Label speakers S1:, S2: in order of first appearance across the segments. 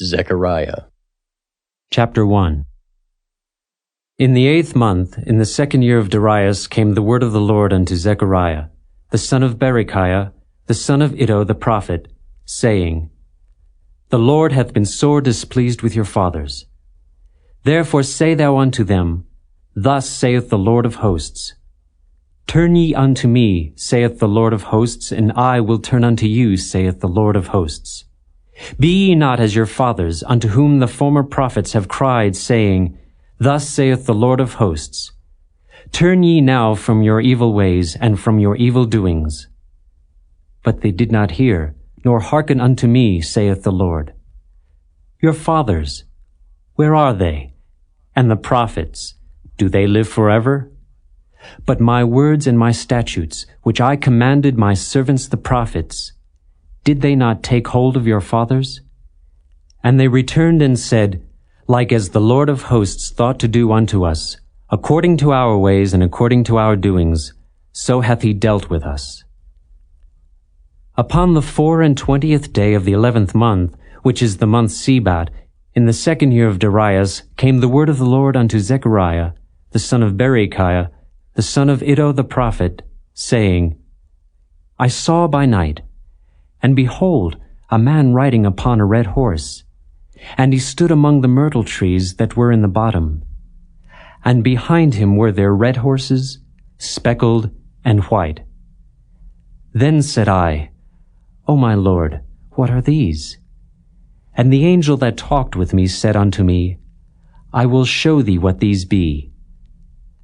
S1: Zechariah.
S2: Chapter 1. In the 8th month, in the 2nd year of Darius, came the word of the Lord unto Zechariah, the son of Berechiah, the son of Iddo the prophet, saying, The Lord hath been sore displeased with your fathers. Therefore say thou unto them, Thus saith the Lord of hosts, Turn ye unto me, saith the Lord of hosts, and I will turn unto you, saith the Lord of hosts. Be ye not as your fathers, unto whom the former prophets have cried, saying, Thus saith the Lord of hosts, Turn ye now from your evil ways, and from your evil doings. But they did not hear, nor hearken unto me, saith the Lord. Your fathers, where are they? And the prophets, do they live forever? But my words and my statutes, which I commanded my servants the prophets, did they not take hold of your fathers? And they returned and said, Like as the Lord of hosts thought to do unto us, according to our ways and according to our doings, so hath he dealt with us. Upon the 24th day of the 11th month, which is the month Sebat, in the 2nd year of Darius, came the word of the Lord unto Zechariah, the son of Berechiah, the son of Iddo the prophet, saying, I saw by night, and behold, a man riding upon a red horse, and he stood among the myrtle trees that were in the bottom. And behind him were there red horses, speckled and white. Then said I, O my Lord, what are these? And the angel that talked with me said unto me, I will show thee what these be.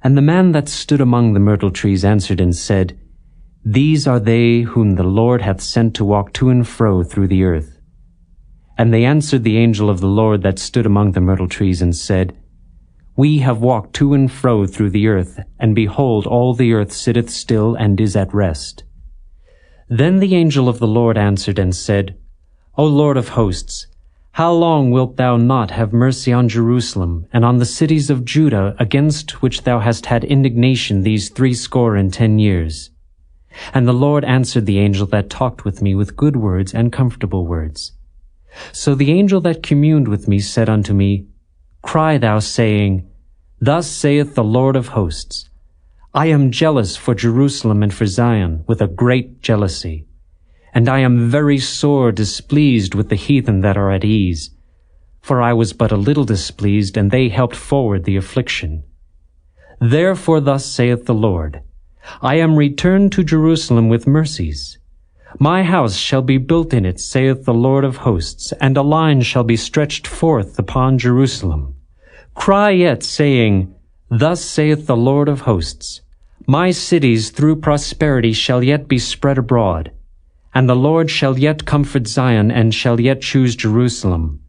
S2: And the man that stood among the myrtle trees answered and said, These are they whom the Lord hath sent to walk to and fro through the earth. And they answered the angel of the Lord that stood among the myrtle trees and said, We have walked to and fro through the earth, and behold, all the earth sitteth still and is at rest. Then the angel of the Lord answered and said, O Lord of hosts, how long wilt thou not have mercy on Jerusalem, and on the cities of Judah, against which thou hast had indignation these 70 years? And the Lord answered the angel that talked with me with good words and comfortable words. So the angel that communed with me said unto me, Cry thou, saying, Thus saith the Lord of hosts, I am jealous for Jerusalem and for Zion with a great jealousy. And I am very sore displeased with the heathen that are at ease. For I was but a little displeased, and they helped forward the affliction. Therefore thus saith the Lord, I am returned to Jerusalem with mercies. My house shall be built in it, saith the Lord of hosts, and a line shall be stretched forth upon Jerusalem. Cry yet, saying, Thus saith the Lord of hosts, My cities through prosperity shall yet be spread abroad, and the Lord shall yet comfort Zion, and shall yet choose Jerusalem.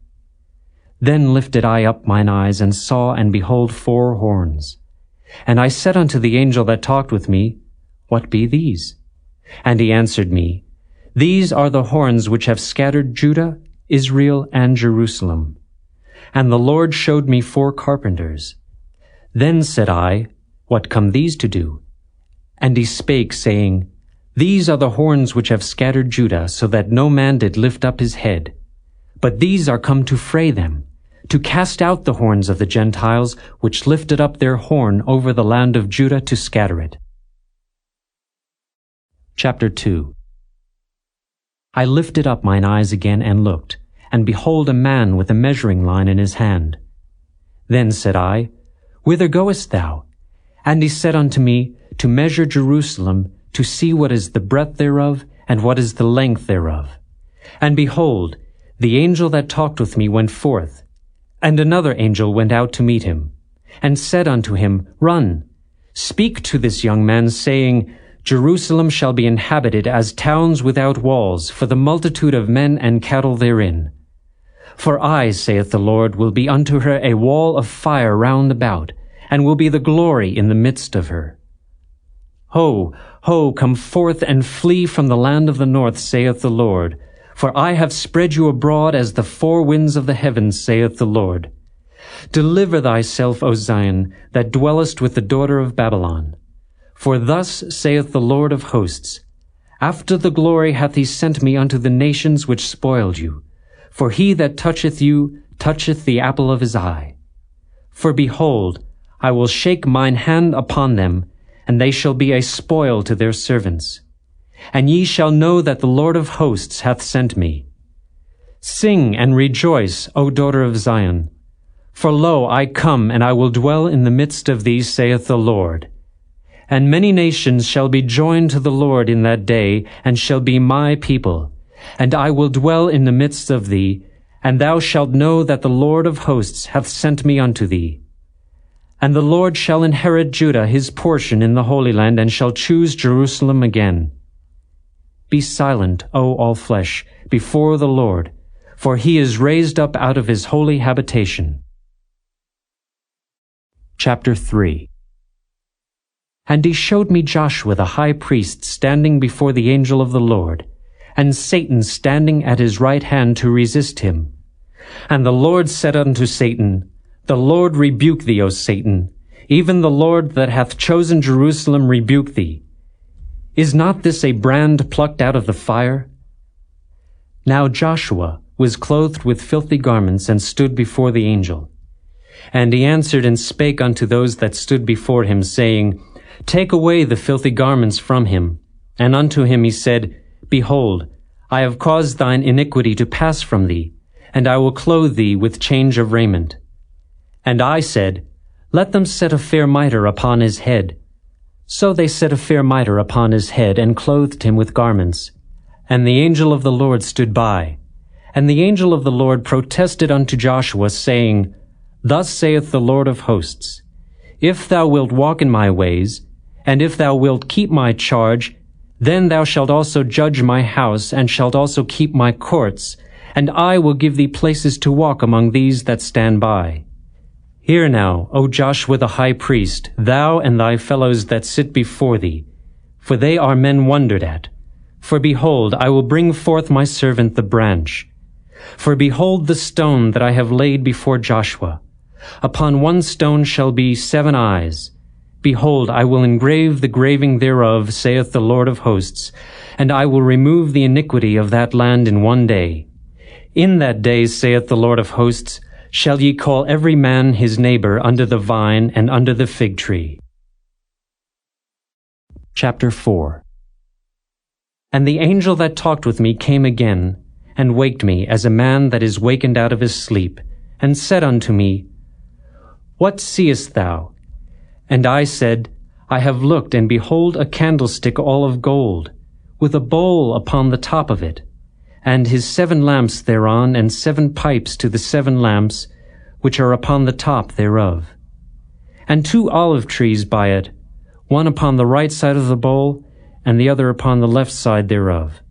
S2: Then lifted I up mine eyes, and saw, and behold, 4 horns. And I said unto the angel that talked with me, What be these? And he answered me, These are the horns which have scattered Judah, Israel, and Jerusalem. And the Lord showed me 4 carpenters. Then said I, What come these to do? And he spake, saying, These are the horns which have scattered Judah, so that no man did lift up his head. But these are come to fray them, to cast out the horns of the Gentiles, which lifted up their horn over the land of Judah to scatter it. Chapter 2. I lifted up mine eyes again and looked, and behold a man with a measuring line in his hand. Then said I, Whither goest thou? And he said unto me, To measure Jerusalem, to see what is the breadth thereof, and what is the length thereof. And behold, the angel that talked with me went forth, and another angel went out to meet him, and said unto him, Run, speak to this young man, saying, Jerusalem shall be inhabited as towns without walls, for the multitude of men and cattle therein. For I, saith the Lord, will be unto her a wall of fire round about, and will be the glory in the midst of her. Ho, ho, come forth and flee from the land of the north, saith the Lord. For I have spread you abroad as the 4 winds of the heavens, saith the Lord. Deliver thyself, O Zion, that dwellest with the daughter of Babylon. For thus saith the Lord of hosts, After the glory hath he sent me unto the nations which spoiled you. For he that toucheth you toucheth the apple of his eye. For behold, I will shake mine hand upon them, and they shall be a spoil to their servants. And ye shall know that the Lord of hosts hath sent me. Sing and rejoice, O daughter of Zion. For lo, I come, and I will dwell in the midst of thee, saith the Lord. And many nations shall be joined to the Lord in that day, and shall be my people. And I will dwell in the midst of thee, and thou shalt know that the Lord of hosts hath sent me unto thee. And the Lord shall inherit Judah his portion in the Holy Land, and shall choose Jerusalem again. Be silent, O all flesh, before the Lord, for he is raised up out of his holy habitation. Chapter 3. And he showed me Joshua the high priest standing before the angel of the Lord, and Satan standing at his right hand to resist him. And the Lord said unto Satan, The Lord rebuke thee, O Satan, even the Lord that hath chosen Jerusalem rebuke thee. Is not this a brand plucked out of the fire? Now Joshua was clothed with filthy garments, and stood before the angel. And he answered and spake unto those that stood before him, saying, Take away the filthy garments from him. And unto him he said, Behold, I have caused thine iniquity to pass from thee, and I will clothe thee with change of raiment. And I said, Let them set a fair mitre upon his head. So they set a fair mitre upon his head, and clothed him with garments. And the angel of the Lord stood by. And the angel of the Lord protested unto Joshua, saying, Thus saith the Lord of hosts, If thou wilt walk in my ways, and if thou wilt keep my charge, then thou shalt also judge my house, and shalt also keep my courts, and I will give thee places to walk among these that stand by. Hear now, O Joshua the high priest, thou and thy fellows that sit before thee, for they are men wondered at. For behold, I will bring forth my servant the branch. For behold the stone that I have laid before Joshua. Upon one stone shall be 7 eyes. Behold, I will engrave the graving thereof, saith the Lord of hosts, and I will remove the iniquity of that land in one day. In that day, saith the Lord of hosts, shall ye call every man his neighbor under the vine and under the fig tree. Chapter 4. And the angel that talked with me came again, and waked me as a man that is wakened out of his sleep, and said unto me, What seest thou? And I said, I have looked, and behold a candlestick all of gold, with a bowl upon the top of it, and his 7 lamps thereon, and 7 pipes to the 7 lamps, which are upon the top thereof. And 2 olive trees by it, one upon the right side of the bowl, and the other upon the left side thereof.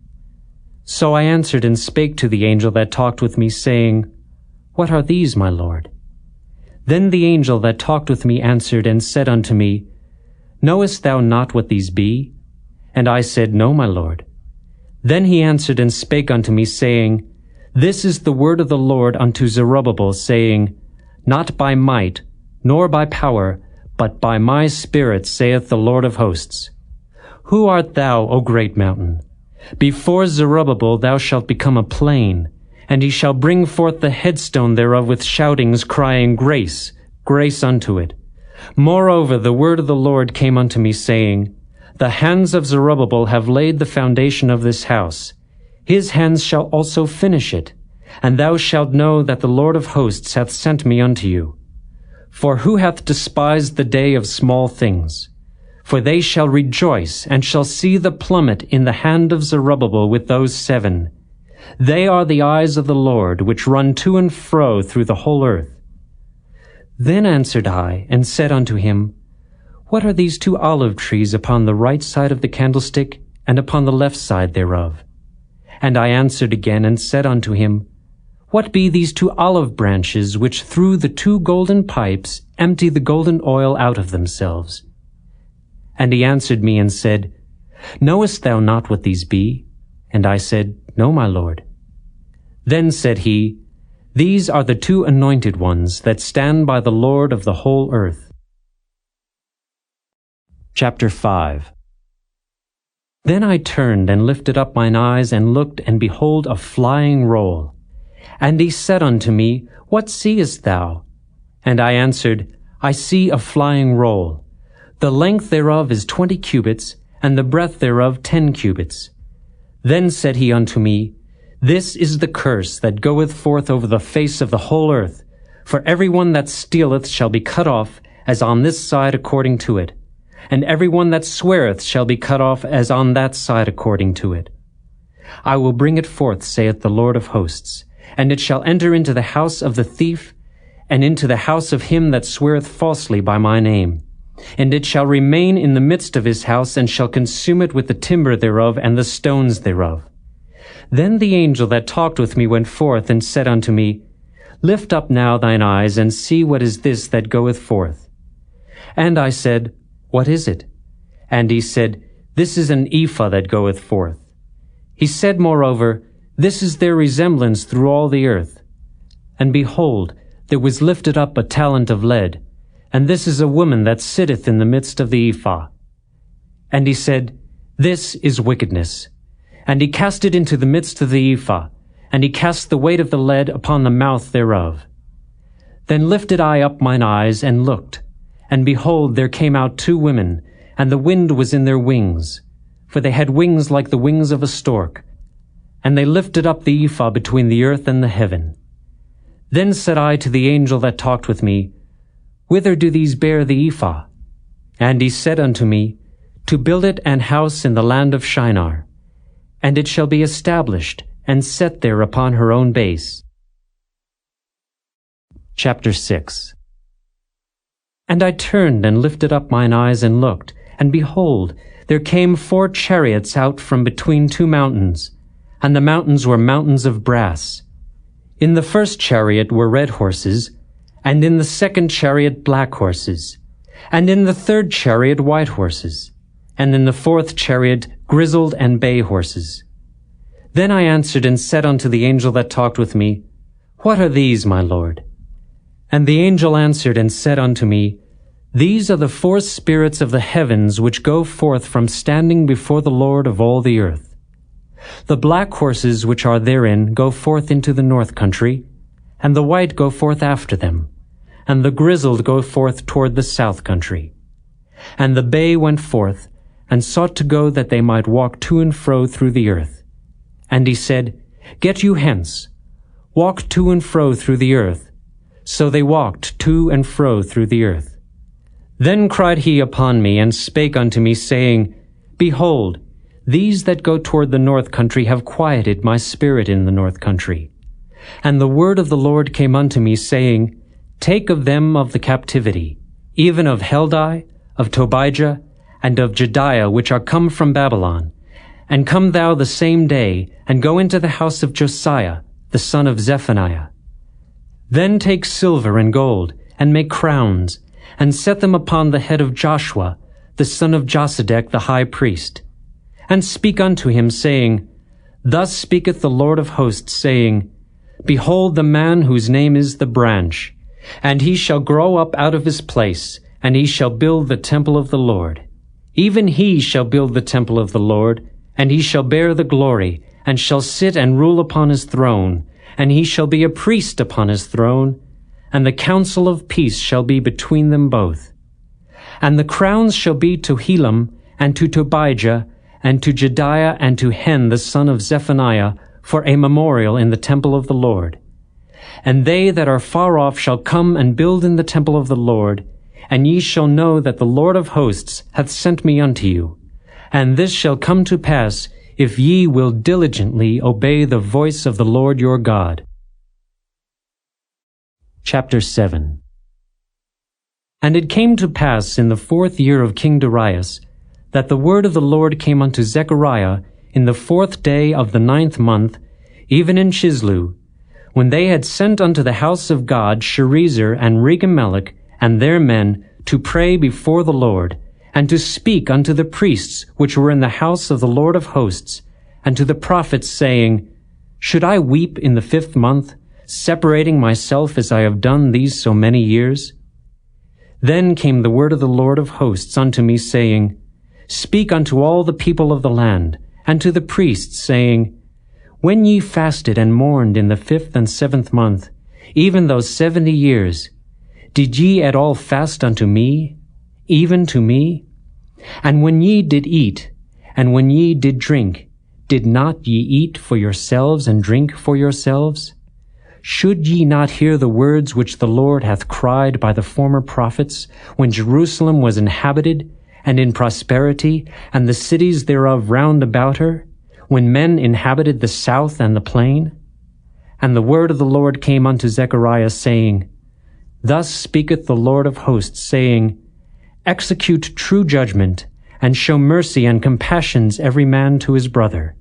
S2: So I answered and spake to the angel that talked with me, saying, What are these, my Lord? Then the angel that talked with me answered and said unto me, Knowest thou not what these be? And I said, No, my Lord. Then he answered and spake unto me, saying, This is the word of the Lord unto Zerubbabel, saying, Not by might, nor by power, but by my Spirit, saith the Lord of hosts. Who art thou, O great mountain? Before Zerubbabel thou shalt become a plain, and he shall bring forth the headstone thereof with shoutings, crying, Grace, grace unto it. Moreover, the word of the Lord came unto me, saying, The hands of Zerubbabel have laid the foundation of this house. His hands shall also finish it. And thou shalt know that the Lord of hosts hath sent me unto you. For who hath despised the day of small things? For they shall rejoice, and shall see the plummet in the hand of Zerubbabel with those 7. They are the eyes of the Lord, which run to and fro through the whole earth. Then answered I, and said unto him, What are these 2 olive trees upon the right side of the candlestick, and upon the left side thereof? And I answered again, and said unto him, What be these 2 olive branches, which through the 2 golden pipes empty the golden oil out of themselves? And he answered me and said, Knowest thou not what these be? And I said, No, my Lord. Then said he, These are the 2 anointed ones that stand by the Lord of the whole earth. Chapter 5. Then I turned and lifted up mine eyes, and looked, and behold a flying roll. And he said unto me, What seest thou? And I answered, I see a flying roll. The length thereof is 20 cubits, and the breadth thereof 10 cubits. Then said he unto me, This is the curse that goeth forth over the face of the whole earth. For every one that stealeth shall be cut off, as on this side according to it. And every one that sweareth shall be cut off, as on that side according to it. I will bring it forth, saith the Lord of hosts, and it shall enter into the house of the thief, and into the house of him that sweareth falsely by my name. And it shall remain in the midst of his house, and shall consume it with the timber thereof and the stones thereof. Then the angel that talked with me went forth, and said unto me, Lift up now thine eyes, and see what is this that goeth forth. And I said, What is it? And he said, This is an ephah that goeth forth. He said moreover, This is their resemblance through all the earth. And behold, there was lifted up a talent of lead, and this is a woman that sitteth in the midst of the ephah. And he said, This is wickedness. And he cast it into the midst of the ephah, and he cast the weight of the lead upon the mouth thereof. Then lifted I up mine eyes, and looked, and behold, there came out 2 women, and the wind was in their wings, for they had wings like the wings of a stork. And they lifted up the ephah between the earth and the heaven. Then said I to the angel that talked with me, Whither do these bear the ephah? And he said unto me, To build it an house in the land of Shinar. And it shall be established, and set there upon her own base. Chapter 6. And I turned and lifted up mine eyes and looked, and behold, there came 4 chariots out from between 2 mountains, and the mountains were mountains of brass. In the first chariot were red horses, and in the second chariot black horses, and in the third chariot white horses, and in the fourth chariot grizzled and bay horses. Then I answered and said unto the angel that talked with me, What are these, my Lord? And the angel answered and said unto me, These are the 4 spirits of the heavens which go forth from standing before the Lord of all the earth. The black horses which are therein go forth into the north country, and the white go forth after them, and the grizzled go forth toward the south country. And the bay went forth, and sought to go that they might walk to and fro through the earth. And he said, Get you hence, walk to and fro through the earth. So they walked to and fro through the earth. Then cried he upon me, and spake unto me, saying, Behold, these that go toward the north country have quieted my spirit in the north country. And the word of the Lord came unto me, saying, Take of them of the captivity, even of Heldai, of Tobijah, and of Jediah, which are come from Babylon, and come thou the same day, and go into the house of Josiah, the son of Zephaniah. Then take silver and gold, and make crowns, and set them upon the head of Joshua, the son of Josedech the high priest. And speak unto him, saying, Thus speaketh the Lord of hosts, saying, Behold the man whose name is the branch, and he shall grow up out of his place, and he shall build the temple of the Lord. Even he shall build the temple of the Lord, and he shall bear the glory, and shall sit and rule upon his throne, and he shall be a priest upon his throne, and the counsel of peace shall be between them both. And the crowns shall be to Helam, and to Tobijah, and to Jediah, and to Hen the son of Zephaniah, for a memorial in the temple of the Lord. And they that are far off shall come and build in the temple of the Lord, and ye shall know that the Lord of hosts hath sent me unto you. And this shall come to pass, if ye will diligently obey the voice of the Lord your God. Chapter 7. And it came to pass in the 4th year of King Darius, that the word of the Lord came unto Zechariah in the 4th day of the 9th month, even in Chislu, when they had sent unto the house of God Sherezer and Regemelech and their men to pray before the Lord, and to speak unto the priests which were in the house of the Lord of hosts, and to the prophets, saying, Should I weep in the 5th month, separating myself as I have done these so many years? Then came the word of the Lord of hosts unto me, saying, Speak unto all the people of the land, and to the priests, saying, When ye fasted and mourned in the 5th and 7th month, even those 70 years, did ye at all fast unto me, even to me? And when ye did eat, and when ye did drink, did not ye eat for yourselves and drink for yourselves? Should ye not hear the words which the Lord hath cried by the former prophets, when Jerusalem was inhabited, and in prosperity, and the cities thereof round about her, when men inhabited the south and the plain? And the word of the Lord came unto Zechariah, saying, Thus speaketh the Lord of hosts, saying, Execute true judgment, and show mercy and compassions every man to his brother.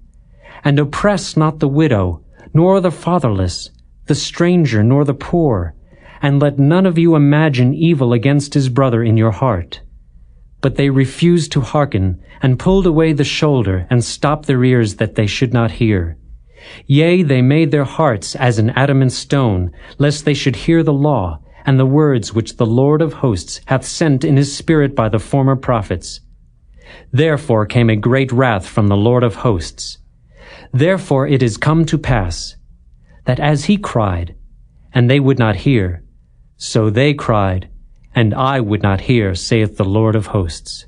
S2: And oppress not the widow, nor the fatherless, the stranger, nor the poor, and let none of you imagine evil against his brother in your heart. But they refused to hearken, and pulled away the shoulder, and stopped their ears that they should not hear. Yea, they made their hearts as an adamant stone, lest they should hear the law, and the words which the Lord of hosts hath sent in his spirit by the former prophets. Therefore came a great wrath from the Lord of hosts. Therefore it is come to pass, that as he cried, and they would not hear, so they cried, and I would not hear, saith the Lord of hosts.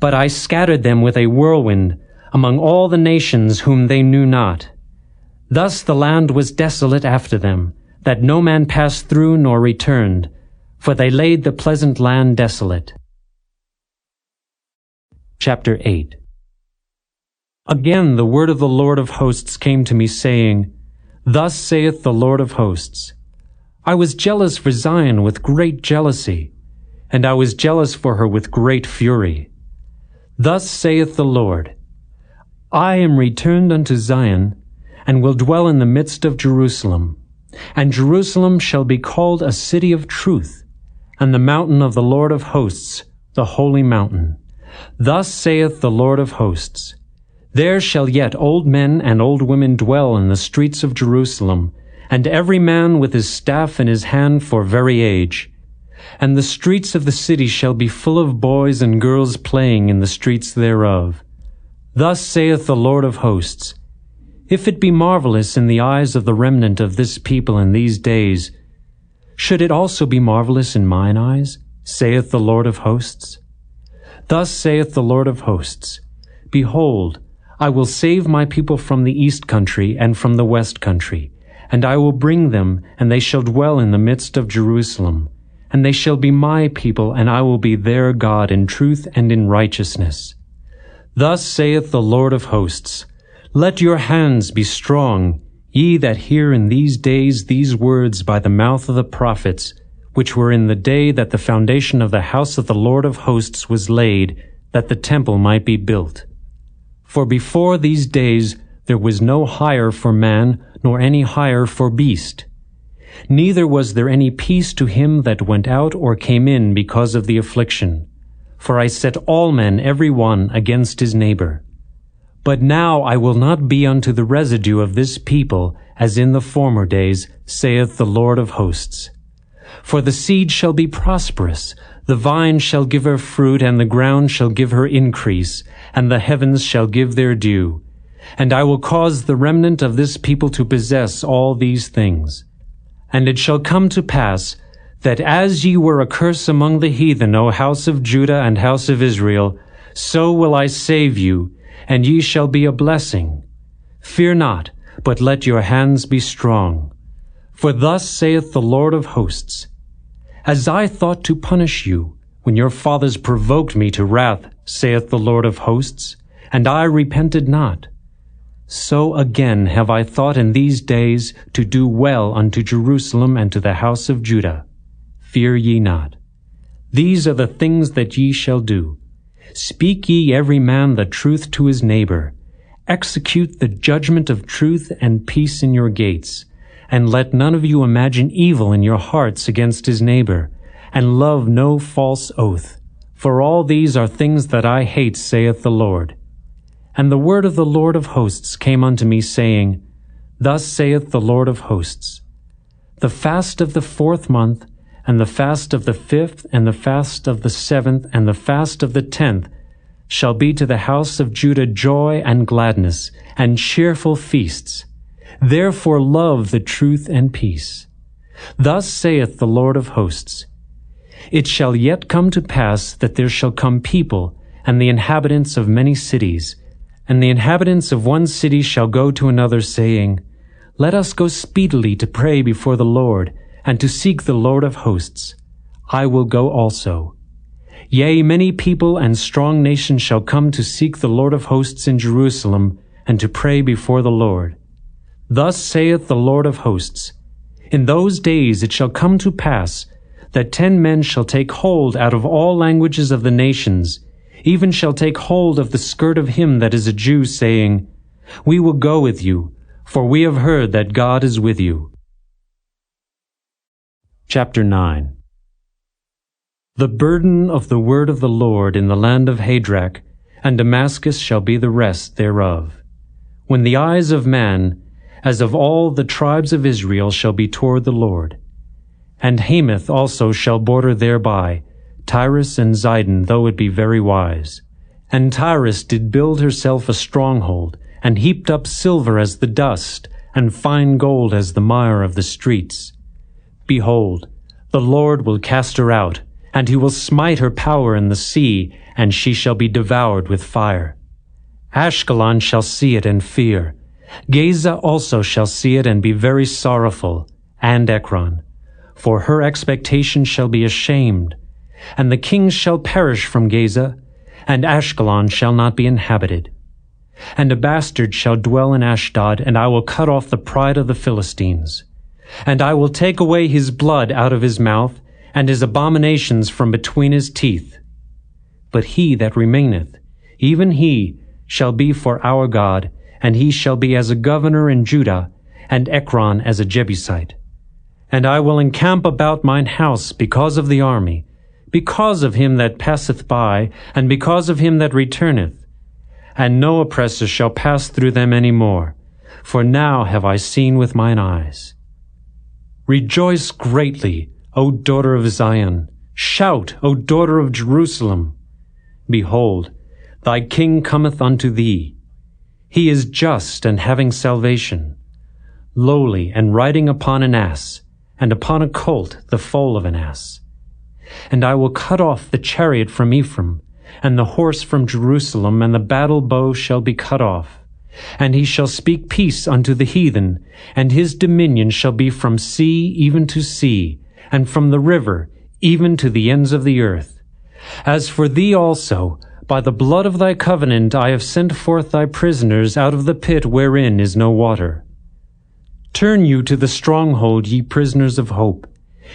S2: But I scattered them with a whirlwind among all the nations whom they knew not. Thus the land was desolate after them, that no man passed through nor returned, for they laid the pleasant land desolate. Chapter 8. Again the word of the Lord of hosts came to me, saying, Thus saith the Lord of hosts, I was jealous for Zion with great jealousy, and I was jealous for her with great fury. Thus saith the Lord, I am returned unto Zion, and will dwell in the midst of Jerusalem. And Jerusalem shall be called a city of truth, and the mountain of the Lord of hosts, the holy mountain. Thus saith the Lord of hosts, There shall yet old men and old women dwell in the streets of Jerusalem, and every man with his staff in his hand for very age. And the streets of the city shall be full of boys and girls playing in the streets thereof. Thus saith the Lord of hosts, If it be marvelous in the eyes of the remnant of this people in these days, should it also be marvelous in mine eyes, saith the Lord of hosts? Thus saith the Lord of hosts, Behold, I will save my people from the east country and from the west country, and I will bring them, and they shall dwell in the midst of Jerusalem. And they shall be my people, and I will be their God in truth and in righteousness. Thus saith the Lord of hosts, Let your hands be strong, ye that hear in these days these words by the mouth of the prophets, which were in the day that the foundation of the house of the Lord of hosts was laid, that the temple might be built. For before these days there was no hire for man, nor any hire for beast. Neither was there any peace to him that went out or came in because of the affliction. For I set all men every one against his neighbor. But now I will not be unto the residue of this people as in the former days, saith the Lord of hosts. For the seed shall be prosperous, the vine shall give her fruit, and the ground shall give her increase, and the heavens shall give their dew. And I will cause the remnant of this people to possess all these things. And it shall come to pass, that as ye were a curse among the heathen, O house of Judah and house of Israel, so will I save you, and ye shall be a blessing. Fear not, but let your hands be strong. For thus saith the Lord of hosts, As I thought to punish you, when your fathers provoked me to wrath, saith the Lord of hosts, and I repented not, so again have I thought in these days to do well unto Jerusalem and to the house of Judah. Fear ye not. These are the things that ye shall do. Speak ye every man the truth to his neighbor. Execute the judgment of truth and peace in your gates. And let none of you imagine evil in your hearts against his neighbor. And love no false oath. For all these are things that I hate, saith the Lord. And the word of the Lord of hosts came unto me, saying, Thus saith the Lord of hosts, The fast of the 4th month, and the fast of the 5th, and the fast of the 7th, and the fast of the 10th, shall be to the house of Judah joy and gladness, and cheerful feasts. Therefore love the truth and peace. Thus saith the Lord of hosts, It shall yet come to pass that there shall come people, and the inhabitants of many cities, and the inhabitants of one city shall go to another, saying, Let us go speedily to pray before the Lord, and to seek the Lord of hosts. I will go also. Yea, many people and strong nations shall come to seek the Lord of hosts in Jerusalem, and to pray before the Lord. Thus saith the Lord of hosts, In those days it shall come to pass, that 10 men shall take hold out of all languages of the nations, even shall take hold of the skirt of him that is a Jew, saying, We will go with you, for we have heard that God is with you. Chapter 9. The burden of the word of the Lord in the land of Hadrach, and Damascus shall be the rest thereof. When the eyes of man, as of all the tribes of Israel, shall be toward the Lord. And Hamath also shall border thereby, Tyrus and Zidon, though it be very wise. And Tyrus did build herself a stronghold, and heaped up silver as the dust, and fine gold as the mire of the streets. Behold, the Lord will cast her out, and he will smite her power in the sea, and she shall be devoured with fire. Ashkelon shall see it and fear. Gaza also shall see it and be very sorrowful, and Ekron. For her expectation shall be ashamed, and the kings shall perish from Gaza, and Ashkelon shall not be inhabited. And a bastard shall dwell in Ashdod, and I will cut off the pride of the Philistines. And I will take away his blood out of his mouth, and his abominations from between his teeth. But he that remaineth, even he, shall be for our God, and he shall be as a governor in Judah, and Ekron as a Jebusite. And I will encamp about mine house because of the army, because of him that passeth by, and because of him that returneth. And no oppressor shall pass through them any more, for now have I seen with mine eyes. Rejoice greatly, O daughter of Zion. Shout, O daughter of Jerusalem. Behold, thy king cometh unto thee. He is just and having salvation, lowly and riding upon an ass, and upon a colt the foal of an ass. And I will cut off the chariot from Ephraim, and the horse from Jerusalem, and the battle bow shall be cut off. And he shall speak peace unto the heathen, and his dominion shall be from sea even to sea, and from the river even to the ends of the earth. As for thee also, by the blood of thy covenant I have sent forth thy prisoners out of the pit wherein is no water. Turn you to the stronghold, ye prisoners of hope.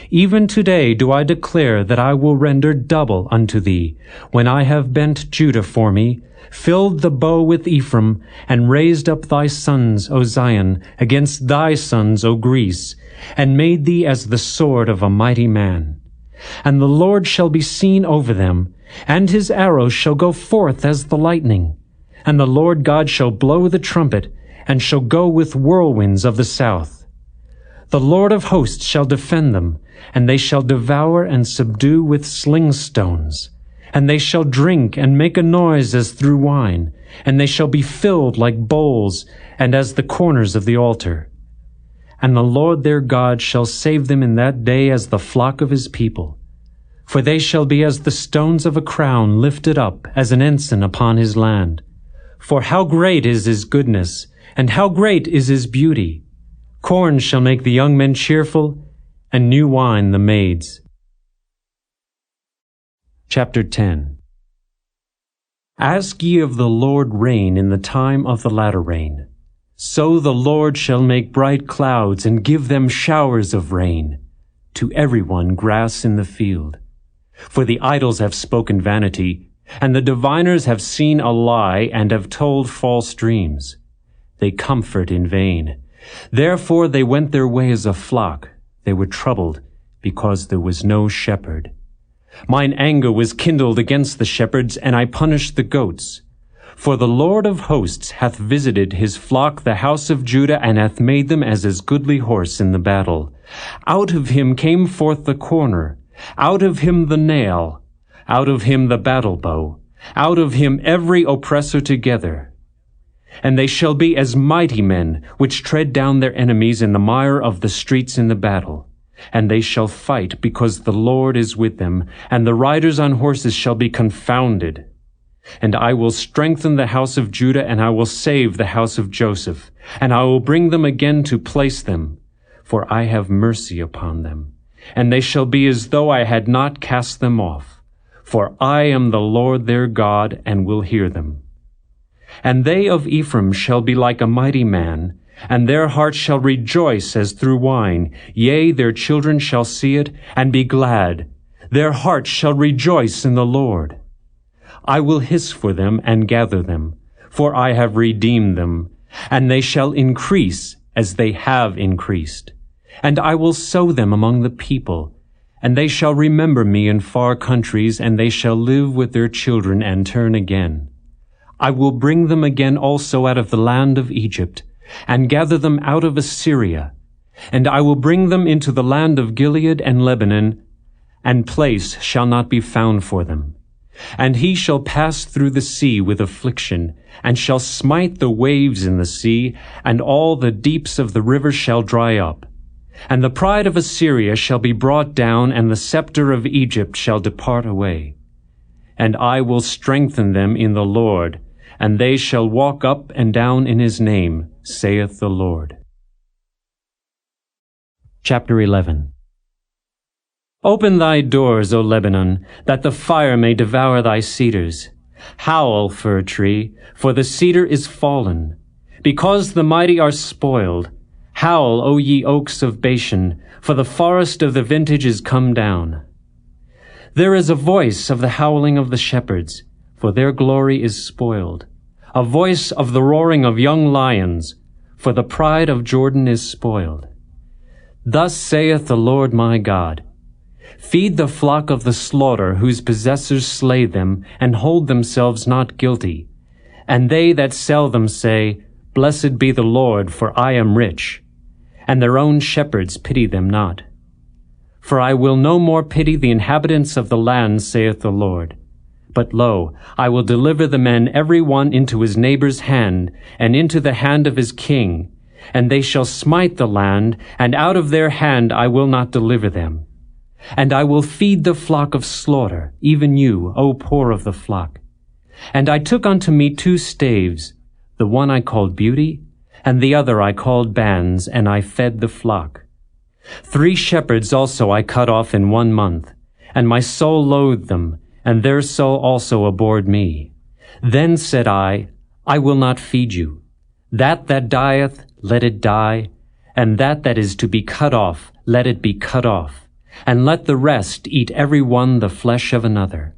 S2: Even today do I declare that I will render double unto thee, when I have bent Judah for me, filled the bow with Ephraim, and raised up thy sons, O Zion, against thy sons, O Greece, and made thee as the sword of a mighty man. And the Lord shall be seen over them, and his arrows shall go forth as the lightning. And the Lord God shall blow the trumpet, and shall go with whirlwinds of the south. The Lord of hosts shall defend them, and they shall devour and subdue with sling stones. And they shall drink and make a noise as through wine, and they shall be filled like bowls, and as the corners of the altar. And the Lord their God shall save them in that day as the flock of his people. For they shall be as the stones of a crown lifted up as an ensign upon his land. For how great is his goodness, and how great is his beauty! Corn shall make the young men cheerful, and new wine the maids. Chapter 10. Ask ye of the Lord rain in the time of the latter rain. So the Lord shall make bright clouds, and give them showers of rain, to every one grass in the field. For the idols have spoken vanity, and the diviners have seen a lie, and have told false dreams. They comfort in vain. Therefore they went their way as a flock. They were troubled, because there was no shepherd. Mine anger was kindled against the shepherds, and I punished the goats. For the Lord of hosts hath visited his flock, the house of Judah, and hath made them as his goodly horse in the battle. Out of him came forth the corner, out of him the nail, out of him the battle bow, out of him every oppressor together. And they shall be as mighty men, which tread down their enemies in the mire of the streets in the battle. And they shall fight, because the Lord is with them, and the riders on horses shall be confounded. And I will strengthen the house of Judah, and I will save the house of Joseph, and I will bring them again to place them, for I have mercy upon them. And they shall be as though I had not cast them off, for I am the Lord their God, and will hear them. And they of Ephraim shall be like a mighty man, and their heart shall rejoice as through wine. Yea, their children shall see it, and be glad. Their hearts shall rejoice in the Lord. I will hiss for them and gather them, for I have redeemed them, and they shall increase as they have increased. And I will sow them among the people, and they shall remember me in far countries, and they shall live with their children and turn again. I will bring them again also out of the land of Egypt, and gather them out of Assyria. And I will bring them into the land of Gilead and Lebanon, and place shall not be found for them. And he shall pass through the sea with affliction, and shall smite the waves in the sea, and all the deeps of the river shall dry up. And the pride of Assyria shall be brought down, and the scepter of Egypt shall depart away. And I will strengthen them in the Lord, and they shall walk up and down in his name, saith the Lord. Chapter 11. Open thy doors, O Lebanon, that the fire may devour thy cedars. Howl, fir tree, for the cedar is fallen, because the mighty are spoiled. Howl, O ye oaks of Bashan, for the forest of the vintage is come down. There is a voice of the howling of the shepherds, for their glory is spoiled. A voice of the roaring of young lions, for the pride of Jordan is spoiled. Thus saith the Lord my God, Feed the flock of the slaughter, whose possessors slay them, and hold themselves not guilty. And they that sell them say, Blessed be the Lord, for I am rich. And their own shepherds pity them not. For I will no more pity the inhabitants of the land, saith the Lord. But lo, I will deliver the men every one into his neighbor's hand, and into the hand of his king. And they shall smite the land, and out of their hand I will not deliver them. And I will feed the flock of slaughter, even you, O poor of the flock. And I took unto me 2 staves, the one I called Beauty, and the other I called Bands, and I fed the flock. 3 shepherds also I cut off in 1 month, and my soul loathed them, and their soul also abhorred me. Then said I will not feed you. That dieth, let it die, and that is to be cut off, let it be cut off. And let the rest eat every one the flesh of another.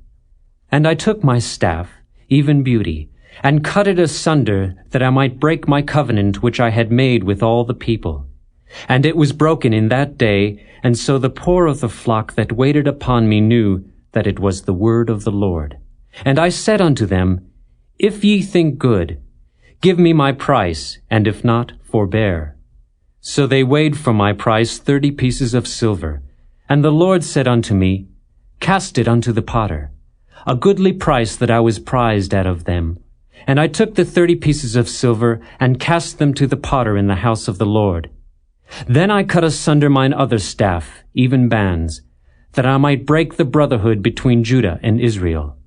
S2: And I took my staff, even Beauty, and cut it asunder, that I might break my covenant which I had made with all the people. And it was broken in that day, and so the poor of the flock that waited upon me knew that it was the word of the Lord. And I said unto them, If ye think good, give me my price, and if not, forbear. So they weighed for my price 30 pieces of silver. And the Lord said unto me, Cast it unto the potter, a goodly price that I was prized out of them. And I took the 30 pieces of silver, and cast them to the potter in the house of the Lord. Then I cut asunder mine other staff, even Bands, that I might break the brotherhood between Judah and Israel.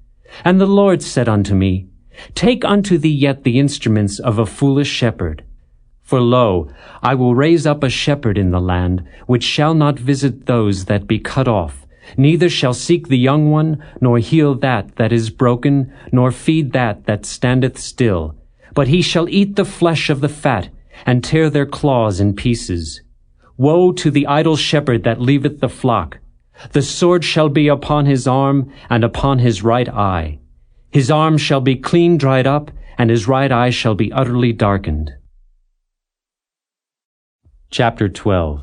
S2: And the Lord said unto me, Take unto thee yet the instruments of a foolish shepherd. For lo, I will raise up a shepherd in the land, which shall not visit those that be cut off, neither shall seek the young one, nor heal that is broken, nor feed that standeth still. But he shall eat the flesh of the fat, and tear their claws in pieces. Woe to the idle shepherd that leaveth the flock! The sword shall be upon his arm, and upon his right eye. His arm shall be clean dried up, and his right eye shall be utterly darkened. Chapter 12.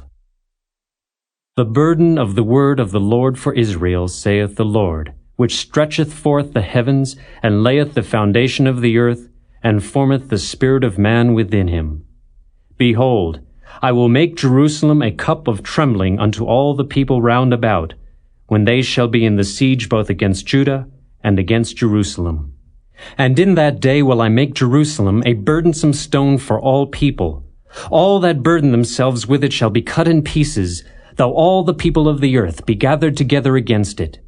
S2: The burden of the word of the Lord for Israel, saith the Lord, which stretcheth forth the heavens, and layeth the foundation of the earth, and formeth the spirit of man within him. Behold, I will make Jerusalem a cup of trembling unto all the people round about, when they shall be in the siege both against Judah and against Jerusalem. And in that day will I make Jerusalem a burdensome stone for all people. All that burden themselves with it shall be cut in pieces, though all the people of the earth be gathered together against it.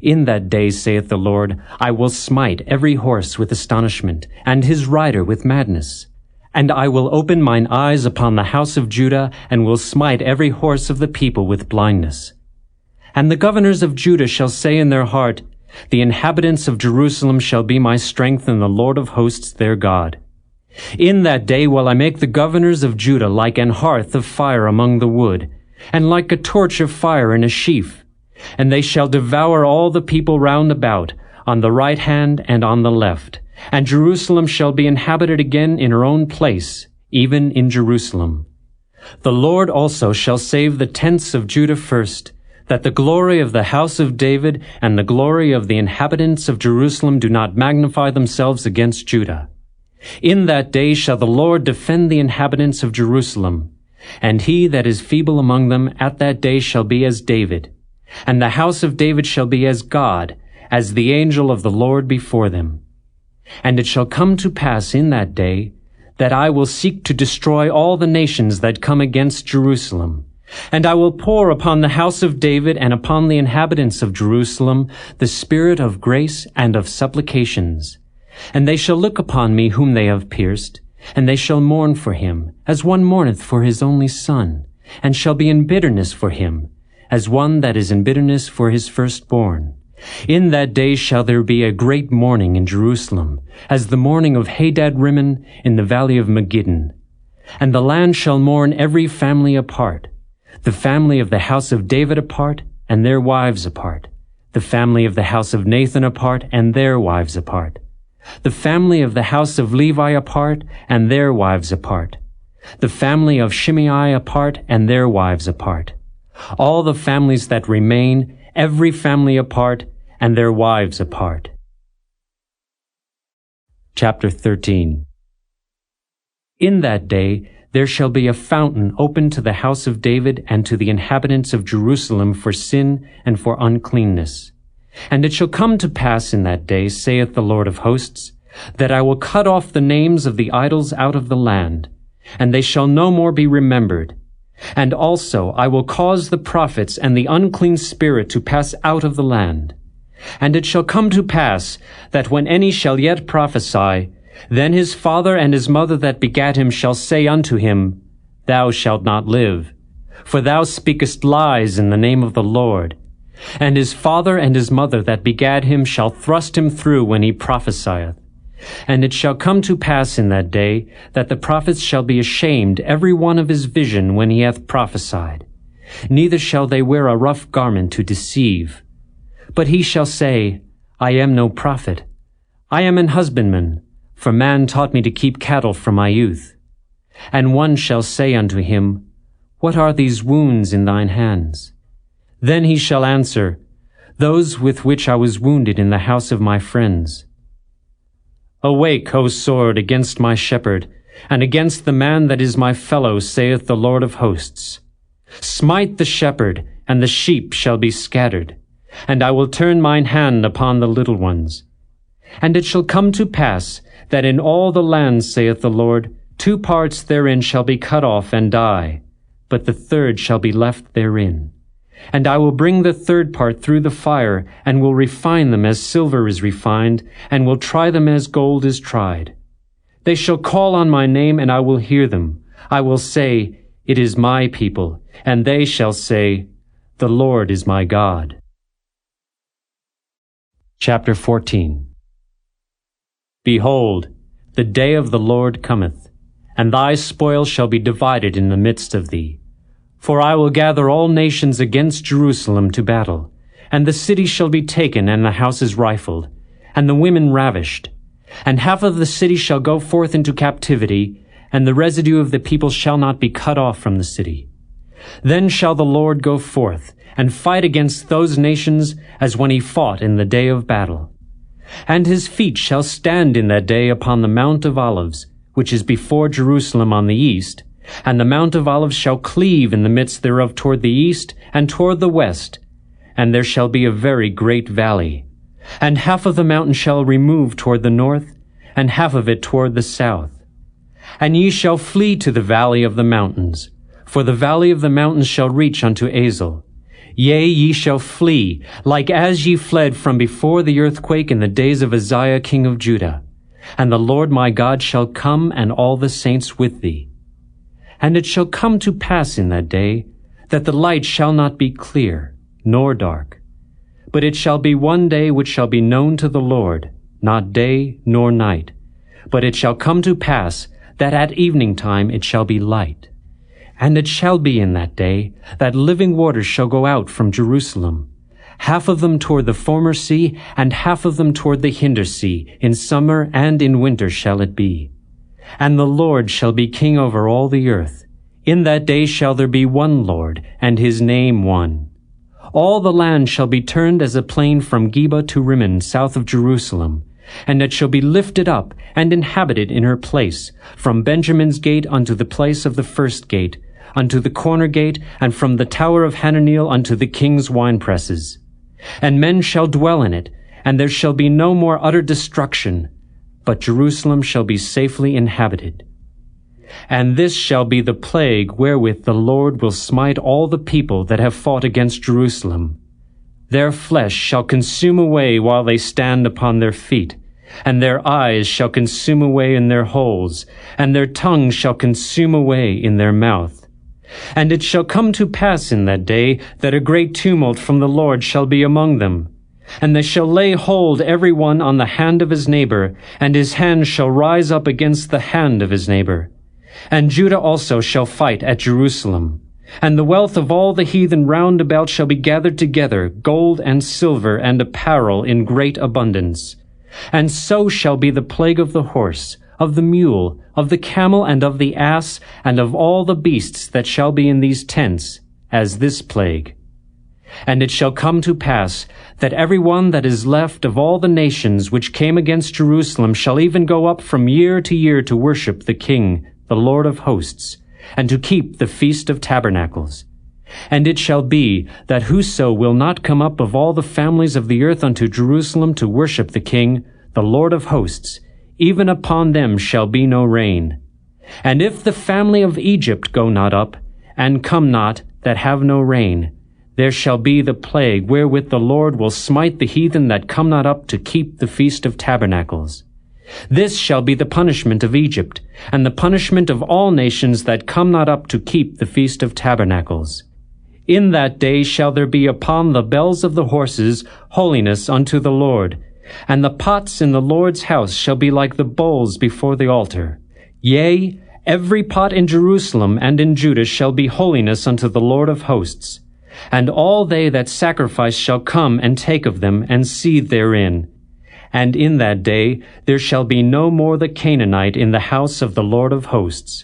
S2: In that day, saith the Lord, I will smite every horse with astonishment, and his rider with madness. And I will open mine eyes upon the house of Judah, and will smite every horse of the people with blindness. And the governors of Judah shall say in their heart, The inhabitants of Jerusalem shall be my strength, and the Lord of hosts their God. In that day will I make the governors of Judah like an hearth of fire among the wood, and like a torch of fire in a sheaf. And they shall devour all the people round about, on the right hand and on the left. And Jerusalem shall be inhabited again in her own place, even in Jerusalem. The Lord also shall save the tents of Judah first, that the glory of the house of David and the glory of the inhabitants of Jerusalem do not magnify themselves against Judah. In that day shall the Lord defend the inhabitants of Jerusalem, and he that is feeble among them at that day shall be as David, and the house of David shall be as God, as the angel of the Lord before them. And it shall come to pass in that day, that I will seek to destroy all the nations that come against Jerusalem. And I will pour upon the house of David and upon the inhabitants of Jerusalem the spirit of grace and of supplications. And they shall look upon me whom they have pierced, and they shall mourn for him, as one mourneth for his only son, and shall be in bitterness for him, as one that is in bitterness for his firstborn. In that day shall there be a great mourning in Jerusalem, as the mourning of Hadad-rimmon in the valley of Megiddon. And the land shall mourn every family apart, the family of the house of David apart, and their wives apart, the family of the house of Nathan apart, and their wives apart, the family of the house of Levi apart, and their wives apart, the family of Shimei apart, and their wives apart, all the families that remain, every family apart, and their wives apart. Chapter 13. In that day there shall be a fountain opened to the house of David and to the inhabitants of Jerusalem for sin and for uncleanness. And it shall come to pass in that day, saith the Lord of hosts, that I will cut off the names of the idols out of the land, and they shall no more be remembered. And also I will cause the prophets and the unclean spirit to pass out of the land. And it shall come to pass that when any shall yet prophesy, then his father and his mother that begat him shall say unto him, Thou shalt not live, for thou speakest lies in the name of the Lord. And his father and his mother that begat him shall thrust him through when he prophesieth. And it shall come to pass in that day that the prophets shall be ashamed every one of his vision when he hath prophesied. Neither shall they wear a rough garment to deceive. But he shall say, I am no prophet. I am an husbandman, for man taught me to keep cattle from my youth. And one shall say unto him, What are these wounds in thine hands? Then he shall answer, Those with which I was wounded in the house of my friends. Awake, O sword, against my shepherd, and against the man that is my fellow, saith the Lord of hosts. Smite the shepherd, and the sheep shall be scattered, and I will turn mine hand upon the little ones. And it shall come to pass, that in all the land, saith the Lord, 2 parts therein shall be cut off and die, but the third shall be left therein. And I will bring the third part through the fire, and will refine them as silver is refined, and will try them as gold is tried. They shall call on my name, and I will hear them. I will say, It is my people, and they shall say, The Lord is my God. Chapter 14. Behold, the day of the Lord cometh, and thy spoil shall be divided in the midst of thee. For I will gather all nations against Jerusalem to battle, and the city shall be taken, and the houses rifled, and the women ravished. And half of the city shall go forth into captivity, and the residue of the people shall not be cut off from the city. Then shall the Lord go forth, and fight against those nations as when he fought in the day of battle. And his feet shall stand in that day upon the Mount of Olives, which is before Jerusalem on the east, and the Mount of Olives shall cleave in the midst thereof toward the east and toward the west, and there shall be a very great valley. And half of the mountain shall remove toward the north, and half of it toward the south. And ye shall flee to the valley of the mountains, for the valley of the mountains shall reach unto Azel. Yea, ye shall flee, like as ye fled from before the earthquake in the days of Uzziah king of Judah. And the Lord my God shall come, and all the saints with thee. And it shall come to pass in that day, that the light shall not be clear, nor dark. But it shall be one day which shall be known to the Lord, not day nor night. But it shall come to pass, that at evening time it shall be light. And it shall be in that day, that living waters shall go out from Jerusalem, half of them toward the former sea, and half of them toward the hinder sea. In summer and in winter shall it be. And the Lord shall be king over all the earth. In that day shall there be one Lord, and his name one. All the land shall be turned as a plain from Geba to Rimmon, south of Jerusalem. And it shall be lifted up, and inhabited in her place, from Benjamin's gate unto the place of the first gate, unto the corner gate, and from the tower of Hananeel unto the king's winepresses. And men shall dwell in it, and there shall be no more utter destruction, but Jerusalem shall be safely inhabited. And this shall be the plague wherewith the Lord will smite all the people that have fought against Jerusalem. Their flesh shall consume away while they stand upon their feet, and their eyes shall consume away in their holes, and their tongue shall consume away in their mouth. And it shall come to pass in that day that a great tumult from the Lord shall be among them. And they shall lay hold every one on the hand of his neighbor, and his hand shall rise up against the hand of his neighbor. And Judah also shall fight at Jerusalem. And the wealth of all the heathen round about shall be gathered together, gold and silver and apparel in great abundance. And so shall be the plague of the horse, of the mule, of the camel, and of the ass, and of all the beasts that shall be in these tents, as this plague. And it shall come to pass, that every one that is left of all the nations which came against Jerusalem shall even go up from year to year to worship the King, the Lord of hosts, and to keep the Feast of Tabernacles. And it shall be, that whoso will not come up of all the families of the earth unto Jerusalem to worship the King, the Lord of hosts, even upon them shall be no rain. And if the family of Egypt go not up, and come not, that have no rain, there shall be the plague wherewith the Lord will smite the heathen that come not up to keep the Feast of Tabernacles. This shall be the punishment of Egypt, and the punishment of all nations that come not up to keep the Feast of Tabernacles. In that day shall there be upon the bells of the horses holiness unto the Lord, and the pots in the Lord's house shall be like the bowls before the altar. Yea, every pot in Jerusalem and in Judah shall be holiness unto the Lord of hosts. And all they that sacrifice shall come and take of them, and seethe therein. And in that day there shall be no more the Canaanite in the house of the Lord of hosts.